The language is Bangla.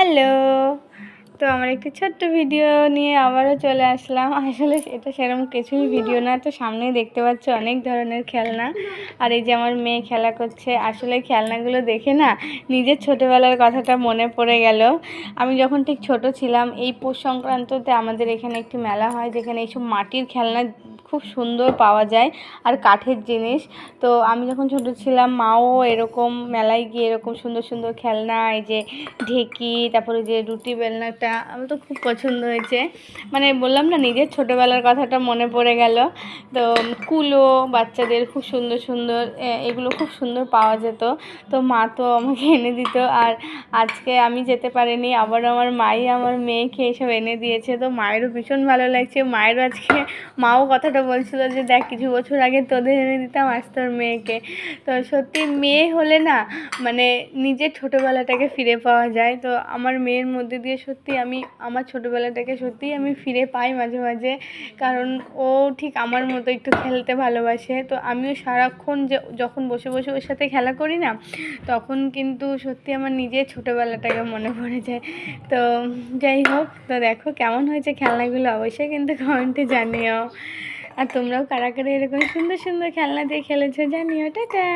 হ্যালো। তো আমার একটি ছোট্ট ভিডিও নিয়ে আবারও চলে আসলাম। আসলে এটা সেরকম কিছুই ভিডিও না। তো সামনেই দেখতে পাচ্ছ অনেক ধরনের খেলনা। আর এই যে আমার মেয়ে খেলা করছে। আসলে খেলনাগুলো দেখে না নিজের ছোটোবেলার কথাটা মনে পড়ে গেল। আমি যখন ঠিক ছোট ছিলাম, এই পৌষ সংক্রান্ততে আমাদের এখানে একটি মেলা হয়, যেখানে এইসব মাটির খেলনা খুব সুন্দর পাওয়া যায় আর কাঠের জিনিস। তো আমি যখন ছোট ছিলাম, মাও এরকম মেলায় গিয়ে এরকম সুন্দর সুন্দর খেলনা, এই যে ঢেকি, তারপরে যে রুটি বেলনাটা আমার তো খুব পছন্দ হয়েছে। মানে বললাম না, নিজের ছোটোবেলার কথাটা মনে পড়ে গেল। তো কুলো বাচ্চাদের খুব সুন্দর সুন্দর, এগুলো খুব সুন্দর পাওয়া যেত। তো মা তো আমাকে এনে দিত। আর আজকে আমি যেতে পারিনি, আবার আমার মাই আমার মেয়েকে এসব এনে দিয়েছে। তো মায়েরও ভীষণ ভালো লাগছে। মায়েরও আজকে, মাও কথাটা বলছিল যে দেখ, কিছু বছর আগে তোদের এনে দিতাম, আজ তোর মেয়েকে। তো সত্যি মেয়ে হলে না, মানে নিজের ছোটোবেলাটাকে ফিরে পাওয়া যায়। তো আমার মেয়ের মধ্যে দিয়ে সত্যি আমি আমার ছোটোবেলাটাকে সত্যিই আমি ফিরে পাই মাঝে মাঝে। কারণ ও ঠিক আমার মতো একটু খেলতে ভালোবাসে। তো আমিও সারাক্ষণ যখন বসে বসে ওর সাথে খেলা করি না, তখন কিন্তু সত্যি আমার নিজের ছোটোবেলাটাকে মনে পড়ে যায়। তো যাই হোক, তো দেখো কেমন হয়েছে খেলনাগুলো, অবশ্যই কিন্তু কমেন্টে জানিও। আর তোমরাও কারা কারা এরকম সুন্দর সুন্দর খেলনা দিয়ে খেলেছো জানিও। টাটা।